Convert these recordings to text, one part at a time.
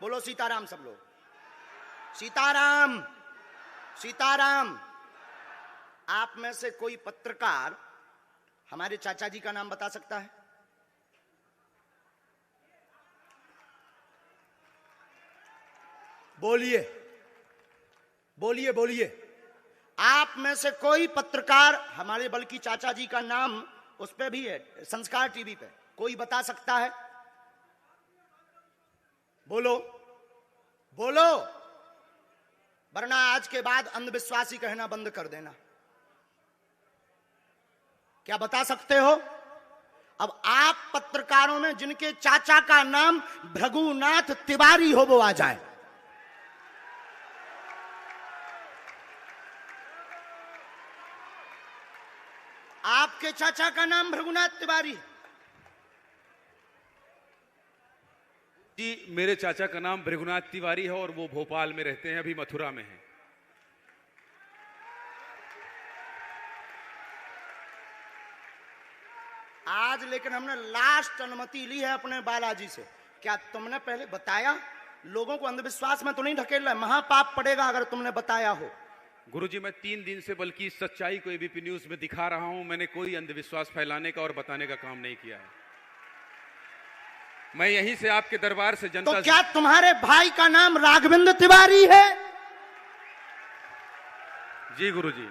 बोलो सीताराम सब लोग। सीताराम, सीताराम। आप में से कोई पत्रकार हमारे चाचा जी का नाम बता सकता है? बोलिए, बोलिए, बोलिए। आप में से कोई पत्रकार हमारे बल्कि चाचा जी का नाम उस पे भी है, संस्कार टीवी पे, कोई बता सकता है? बोलो, बोलो, वरना आज के बाद अंधविश्वासी कहना बंद कर देना। क्या बता सकते हो? अब आप पत्रकारों में जिनके चाचा का नाम भृगुनाथ तिवारी हो वो आ जाए। आपके चाचा का नाम भृगुनाथ तिवारी? जी, मेरे चाचा का नाम भृगुनाथ तिवारी है और वो भोपाल में रहते हैं, अभी मथुरा में हैं। आज लेकिन हमने लास्ट अनुमति ली है अपने बालाजी से। क्या तुमने पहले बताया? लोगों को अंधविश्वास में तो नहीं ढकेल रहा है, महापाप पड़ेगा अगर तुमने बताया हो। गुरुजी, मैं 3 दिन से बल्कि सच्चाई को एबीपी न्यूज में दिखा रहा हूं। मैंने कोई अंधविश्वास फैलाने का और बताने का काम नहीं किया है। मैं यहीं से आपके दरबार से जनता तो क्या तुम्हारे भाई का नाम राघवेंद्र तिवारी है? जी गुरुजी,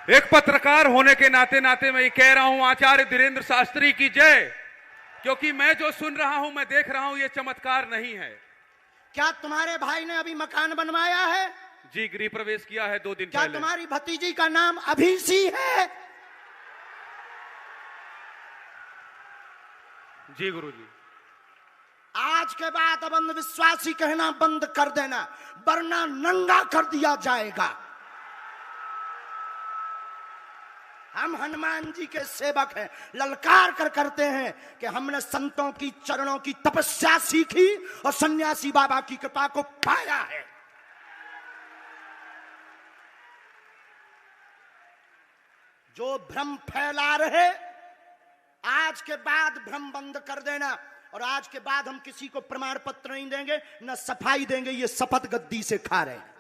एक पत्रकार होने के नाते नाते मैं ये कह रहा हूं, आचार्य धीरेन्द्र शास्त्री की जय। क्योंकि मैं जो सुन रहा हूं, मैं देख रहा हूं, ये चमत्कार नहीं है। क्या तुम्हारे भाई ने अभी मकान बनवाया है? जी, गृह प्रवेश किया है 2 दिन क्या पहले। तुम्हारी भतीजी का नाम अभिषी है? जी गुरुजी। आज के बाद अब अंधविश्वासी कहना बंद कर देना, वरना नंगा कर दिया जाएगा। हम हनुमान जी के सेवक हैं, ललकार कर करते हैं कि हमने संतों की चरणों की तपस्या सीखी और सन्यासी बाबा की कृपा को पाया है। जो भ्रम फैला रहे, आज के बाद भ्रम बंद कर देना। और आज के बाद हम किसी को प्रमाण पत्र नहीं देंगे, न सफाई देंगे, ये शपथ गद्दी से खा रहे हैं।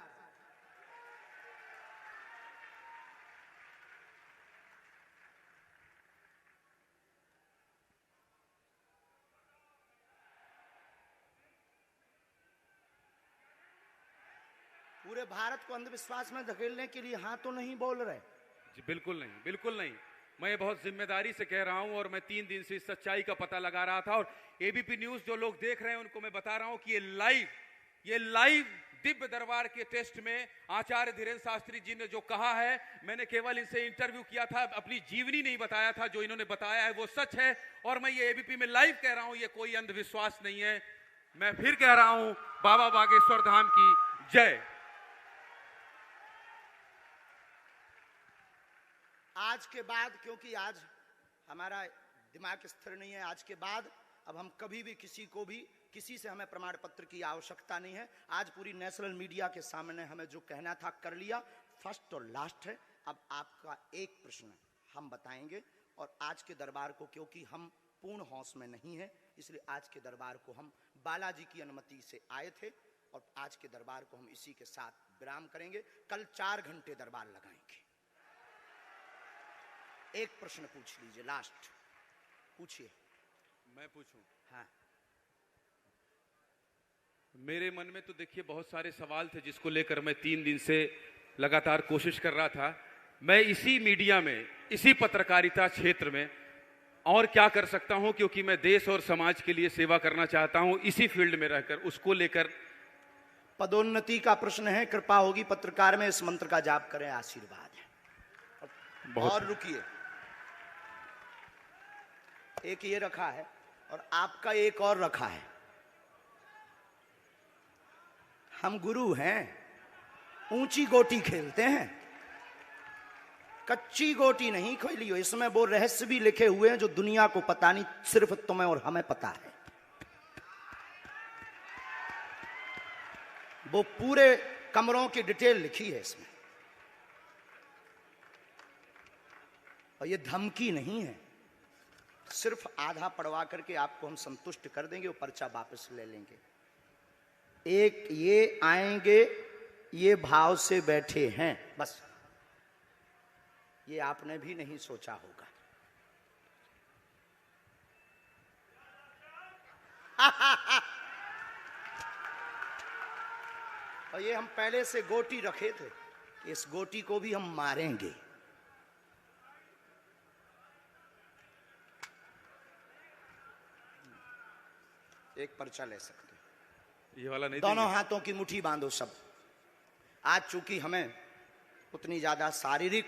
पूरे भारत को अंधविश्वास में धकेलने के लिए हाँ तो नहीं बोल रहे? जी बिल्कुल नहीं, बिल्कुल नहीं। मैं बहुत जिम्मेदारी से कह रहा हूं और मैं 3 दिन से इस सच्चाई का पता लगा रहा था। और एबीपी न्यूज जो लोग देख रहे हैं उनको मैं बता रहा हूं कि ये लाइव दिव्य दरबार के टेस्ट में आचार्य धीरेन्द्र शास्त्री जी ने जो कहा है, मैंने केवल इनसे इंटरव्यू किया था, अपनी जीवनी नहीं बताया था। जो इन्होंने बताया है वो सच है और मैं ये एबीपी में लाइव कह रहा हूं, ये कोई अंधविश्वास नहीं है। मैं फिर कह रहा हूं, बाबा बागेश्वर धाम की जय। आज के बाद, क्योंकि आज हमारा दिमाग स्थिर नहीं है, आज के बाद अब हम कभी भी किसी से हमें प्रमाण पत्र की आवश्यकता नहीं है। आज पूरी नेशनल मीडिया के सामने हमें जो कहना था कर लिया, फर्स्ट और लास्ट है। अब आपका एक प्रश्न हम बताएंगे और आज के दरबार को, क्योंकि हम पूर्ण होश में नहीं है, इसलिए आज के दरबार को हम बालाजी की अनुमति से आए थे और आज के दरबार को हम इसी के साथ विराम करेंगे। कल 4 घंटे दरबार लगाएंगे। एक प्रश्न पूछ लीजिए, लास्ट पूछिए। मैं पूछूं? हाँ। मेरे मन में तो देखिए बहुत सारे सवाल थे जिसको लेकर मैं 3 दिन से लगातार कोशिश कर रहा था। मैं इसी मीडिया में, इसी पत्रकारिता क्षेत्र में और क्या कर सकता हूं, क्योंकि मैं देश और समाज के लिए सेवा करना चाहता हूं, इसी फील्ड में रहकर उसको लेकर। पदोन्नति का प्रश्न है, कृपा होगी पत्रकार में, इस मंत्र का जाप करें, आशीर्वाद है। और रुकिए, एक ये रखा है और आपका एक और रखा है। हम गुरु हैं, ऊंची गोटी खेलते हैं, कच्ची गोटी नहीं खेली हो। इसमें वो रहस्य भी लिखे हुए हैं जो दुनिया को पता नहीं, सिर्फ तुम्हें और हमें पता है। वो पूरे कमरों की डिटेल लिखी है इसमें। और ये धमकी नहीं है, सिर्फ आधा पढ़वा करके आपको हम संतुष्ट कर देंगे और पर्चा वापस ले लेंगे। एक ये आएंगे, ये भाव से बैठे हैं, बस ये आपने भी नहीं सोचा होगा। और ये हम पहले से गोटी रखे थे, इस गोटी को भी हम मारेंगे। एक पर्चा ले सकते, ये वाला नहीं दोनों देंगे? हाथों की मुट्ठी बांधो सब। आज चूंकि हमें उतनी ज्यादा शारीरिक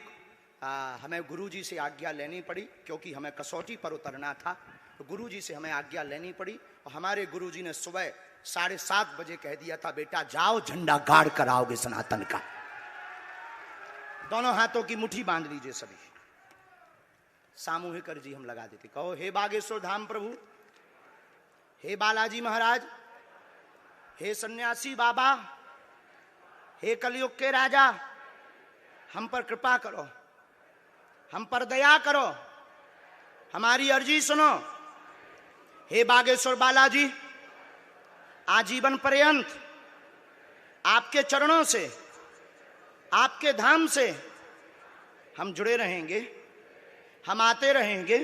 हमें गुरुजी से आज्ञा लेनी पड़ी, क्योंकि हमें कसौटी पर उतरना था, तो गुरुजी से हमें आज्ञा लेनी पड़ी। और हमारे गुरुजी ने सुबह 7:30 बजे कह दिया था, बेटा जाओ झंडा गाड़ कर आओगे सनातन का। दोनों हाथों की मुट्ठी बांध लीजिए सभी। सामूहिक अर्जी हम लगा देते। कहो, हे बागेश्वर धाम प्रभु, हे बालाजी महाराज, हे सन्यासी बाबा, हे कलयुग के राजा, हम पर कृपा करो, हम पर दया करो, हमारी अर्जी सुनो। हे बागेश्वर बालाजी, आजीवन पर्यंत आपके चरणों से, आपके धाम से हम जुड़े रहेंगे, हम आते रहेंगे,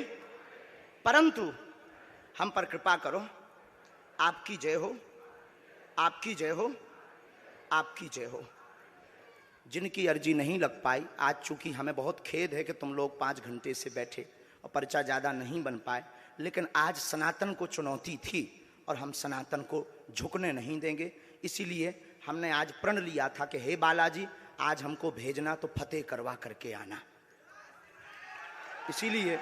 परंतु हम पर कृपा करो। आपकी जय हो, आपकी जय हो, आपकी जय हो। जिनकी अर्जी नहीं लग पाई, आज चूंकि हमें बहुत खेद है कि तुम लोग 5 घंटे से बैठे और पर्चा ज़्यादा नहीं बन पाए, लेकिन आज सनातन को चुनौती थी और हम सनातन को झुकने नहीं देंगे। इसीलिए हमने आज प्रण लिया था कि हे बालाजी, आज हमको भेजना तो फतेह करवा करके आना। इसीलिए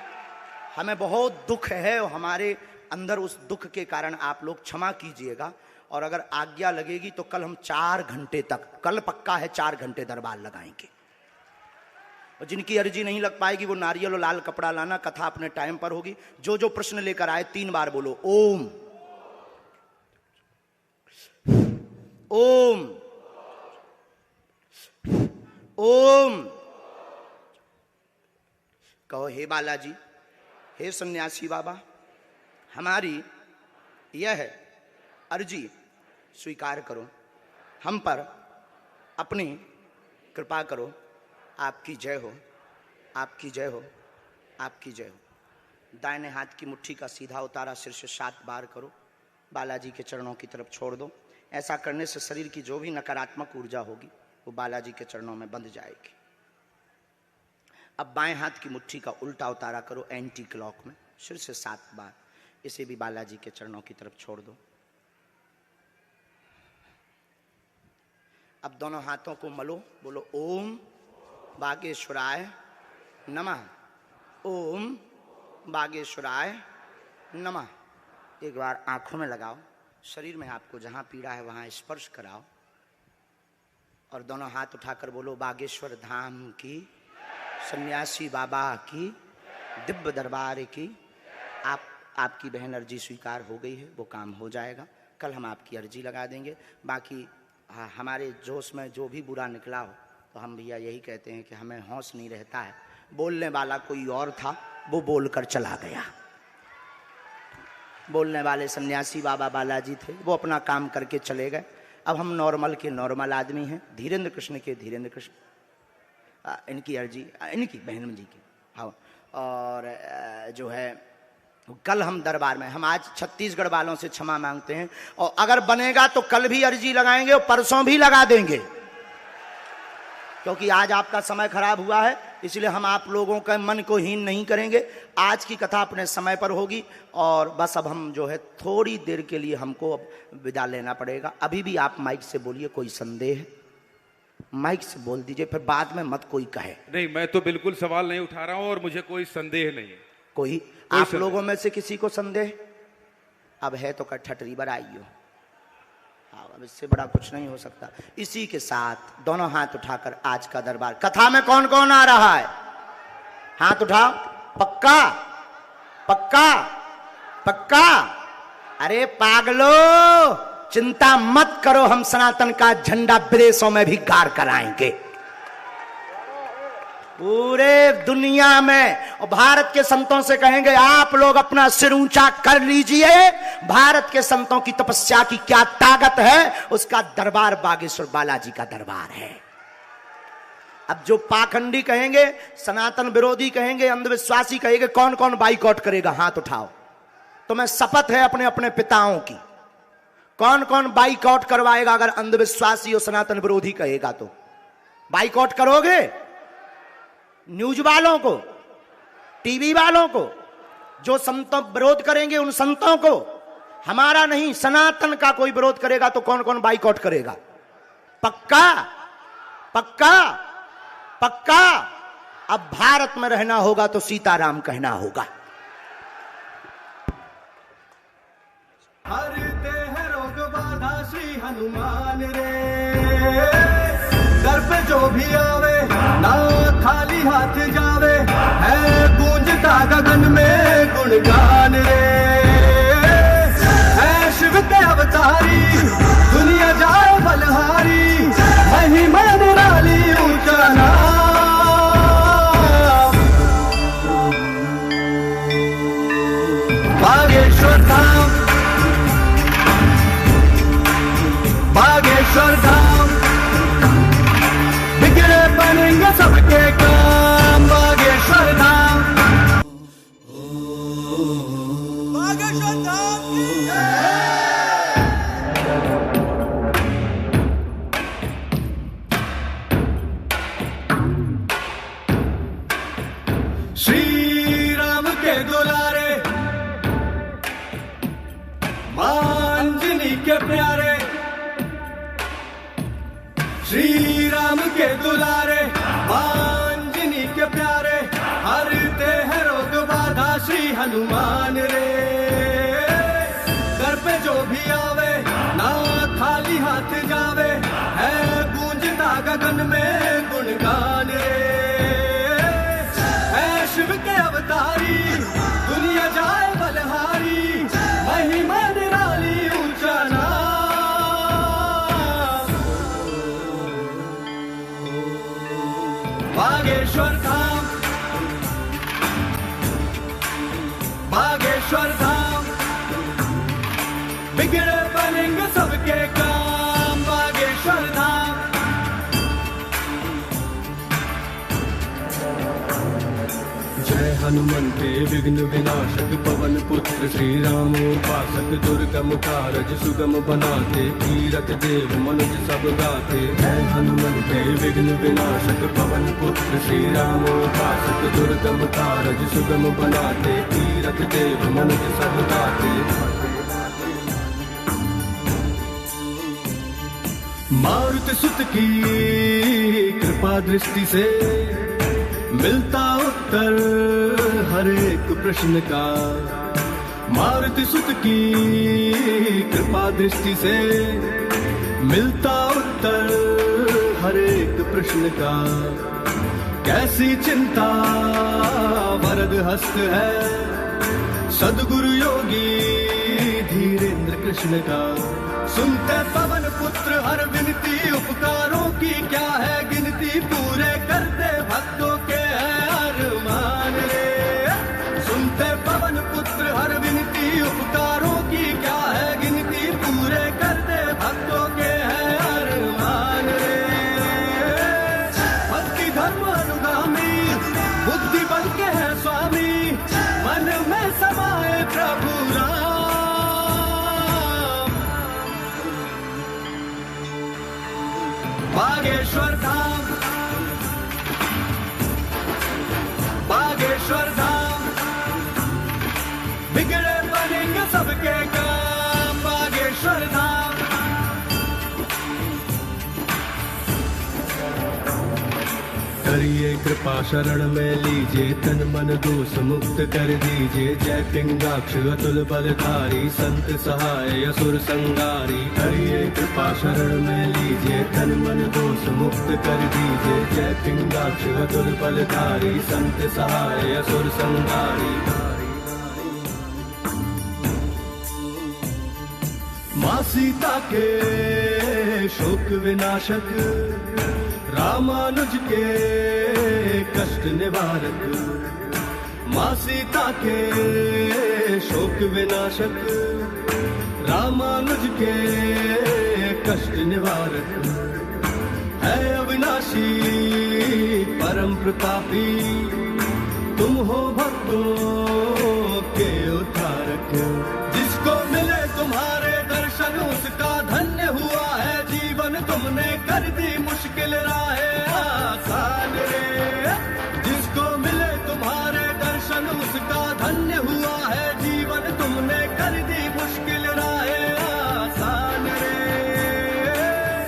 हमें बहुत दुख है और हमारे अंदर उस दुख के कारण आप लोग क्षमा कीजिएगा। और अगर आज्ञा लगेगी तो कल हम 4 घंटे तक, कल पक्का है 4 घंटे दरबार लगाएंगे। और जिनकी अर्जी नहीं लग पाएगी वो नारियल और लाल कपड़ा लाना, कथा अपने टाइम पर होगी। जो जो प्रश्न लेकर आए 3 बार बोलो ओम, ओम, ओम। कहो, हे बालाजी, हे सन्यासी बाबा, हमारी यह अर्जी स्वीकार करो, हम पर अपनी कृपा करो। आपकी जय हो, आपकी जय हो, आपकी जय हो। दाहिने हाथ की मुट्ठी का सीधा उतारा सिर से 7 बार करो, बालाजी के चरणों की तरफ छोड़ दो। ऐसा करने से शरीर की जो भी नकारात्मक ऊर्जा होगी वो बालाजी के चरणों में बंध जाएगी। अब बाएं हाथ की मुट्ठी का उल्टा उतारा करो एंटी क्लॉक में, सिर से 7 बार। इसे भी बालाजी के चरणों की तरफ छोड़ दो। अब दोनों हाथों को मलो, बोलो ओम बागेश्वराय नमः, ओम बागेश्वराय नमः। एक बार आंखों में लगाओ, शरीर में आपको जहां पीड़ा है वहां स्पर्श कराओ और दोनों हाथ उठाकर बोलो बागेश्वर धाम की, सन्यासी बाबा की, दिव्य दरबार की। आपकी बहन अर्जी स्वीकार हो गई है, वो काम हो जाएगा। कल हम आपकी अर्जी लगा देंगे। बाकी हमारे जोश में जो भी बुरा निकला हो तो हम भैया यही कहते हैं कि हमें होश नहीं रहता है। बोलने वाला कोई और था, वो बोलकर चला गया। बोलने वाले सन्यासी बाबा बालाजी थे, वो अपना काम करके चले गए। अब हम नॉर्मल के नॉर्मल आदमी हैं, धीरेन्द्र कृष्ण के धीरेन्द्र कृष्ण। इनकी अर्जी, इनकी बहन जी की, हाँ। और जो है कल हम दरबार में, हम आज छत्तीसगढ़ वालों से क्षमा मांगते हैं और अगर बनेगा तो कल भी अर्जी लगाएंगे और परसों भी लगा देंगे, क्योंकि आज आपका समय खराब हुआ है। इसलिए हम आप लोगों के मन को हीन नहीं करेंगे। आज की कथा अपने समय पर होगी और बस अब हम जो है थोड़ी देर के लिए हमको अब विदा लेना पड़ेगा। अभी भी आप माइक से बोलिए, कोई संदेह है माइक से बोल दीजिए, फिर बाद में मत कोई कहे। नहीं, मैं तो बिल्कुल सवाल नहीं उठा रहा हूं और मुझे कोई संदेह नहीं है। कोई आप लोगों में से किसी को संदेह अब है तो ठटरी बराइयो। हाँ, अब इससे बड़ा कुछ नहीं हो सकता। इसी के साथ दोनों हाथ उठाकर आज का दरबार, कथा में कौन कौन आ रहा है हाथ उठाओ। पक्का पक्का पक्का? अरे पागलो, चिंता मत करो, हम सनातन का झंडा विदेशों में भी गाड़ कर आएंगे। पूरे दुनिया में। और भारत के संतों से कहेंगे आप लोग अपना सिर ऊंचा कर लीजिए, भारत के संतों की तपस्या की क्या ताकत है, उसका दरबार बागेश्वर बालाजी का दरबार है। अब जो पाखंडी कहेंगे, सनातन विरोधी कहेंगे, अंधविश्वासी कहेंगे, कौन कौन बाइकआउट करेगा, हाथ उठाओ। तो मैं शपथ है अपने अपने पिताओं की, कौन कौन बाइकआउट करवाएगा अगर अंधविश्वासी और सनातन विरोधी कहेगा तो? बाइकआउट करोगे? न्यूज वालों को, टीवी वालों को, जो संतों विरोध करेंगे उन संतों को, हमारा नहीं, सनातन का कोई विरोध करेगा तो कौन कौन बाइकआउट करेगा? पक्का पक्का पक्का। अब भारत में रहना होगा तो सीताराम कहना होगा। हरते हैं रोग बाधा श्री हनुमान रे, दर पे जो भी आवे ना खाली हाथ जावे, है गूंजता गगन में गुणगान रे। है शिव के अवतारी दुनिया जाए बलहारी, महिमा निराली ऊंचा नाम। बागेश्वर धाम, बागेश्वर धाम, बिगड़े बनेंगे सबके काम। बागेश्वर धाम, बागेश्वर धाम की श्री राम के दुलारे, मांजनी के प्यारे, श्री राम के दुलारे, मांजनी के प्यारे, हरते हैं रोग बाधा श्री हनुमान रे। दर पे जो भी आवे ना खाली हाथ जावे, है गूंजता गगन में गुणगान रे। है शिव के अवतारी दुनिया जाए बलहारी, महिमा निराली ऊंचा नाम। बागेश्वर धाम, बागेश्वर धाम, बिगड़े बनेंगे सबके काम। बागेश्वर धाम, जय हनुमंते विघ्न विनाशक, पवन पुत्र श्री राम उपासक, दुर्गम कारज सुगम बनाते, तीरथ देव मनुज सब गाते। जय हनुमंते विघ्न विनाशक, पवन पुत्र श्री राम उपासक, दुर्गम कारज सुगम बनाते, तीरथ देव मनुज सब गाते। मारुति सुत की कृपा दृष्टि से मिलता उत्तर हर एक प्रश्न का। मारुति सुत की कृपा दृष्टि से मिलता उत्तर हर एक प्रश्न का। कैसी चिंता वरद हस्त है सद्गुरु योगी धीरेन्द्र कृष्ण का। सुनते पवन पुत्र हर विनती, उपकारों की क्या है गिनती, पूरे करते भक्तों के है अरमान रे। सुनते पवन पुत्र हर विनती, उपकारों की क्या है गिनती, पूरे करते भक्तों के है अरमान रे। भक्ति धर्म अनुगामी, बुद्धि बल के है स्वामी, मन में समाए प्रभु राम। बागेश्वर धाम, बागेश्वर धाम, बिगड़े बनेंगे सबके काम। बागेश्वर धाम, करिए कृपा शरण में लीजिए, तन मन दोष मुक्त कर दीजिए। जय पिंगाक्ष अतुल बलधारी, संत सहाय असुर संगारी। करिए कृपा शरण में लीजिए, तन मन दोष मुक्त कर दीजिए। जय पिंगाक्ष अतुल बलधारी, संत सहाय असुर संगारी। माँ सीता के शोक विनाशक, रामानुज के कष्ट निवारक, माँ सीता के शोक विनाशक, रामानुज के कष्ट निवारक है अविनाशी परम प्रतापी, तुम हो भक्तों के उद्धारक। जिसको मिले तुम्हारे दर्शन उसका धन्य हुआ है जीवन, तुमने कर दी मुश्किल राहें आसान रे। जिसको मिले तुम्हारे दर्शन उसका धन्य हुआ है जीवन, तुमने कर दी मुश्किल राहें आसान रे।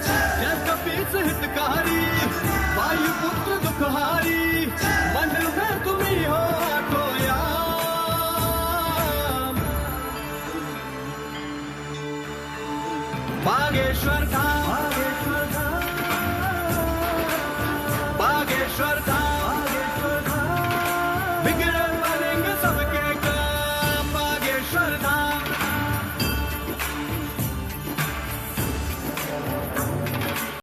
जय कपीस हितकारी, वायुपुत्र दुखहारी, मन में तुम ही हो तो याम। बागेश्वर धाम, बागेश्वर धाम।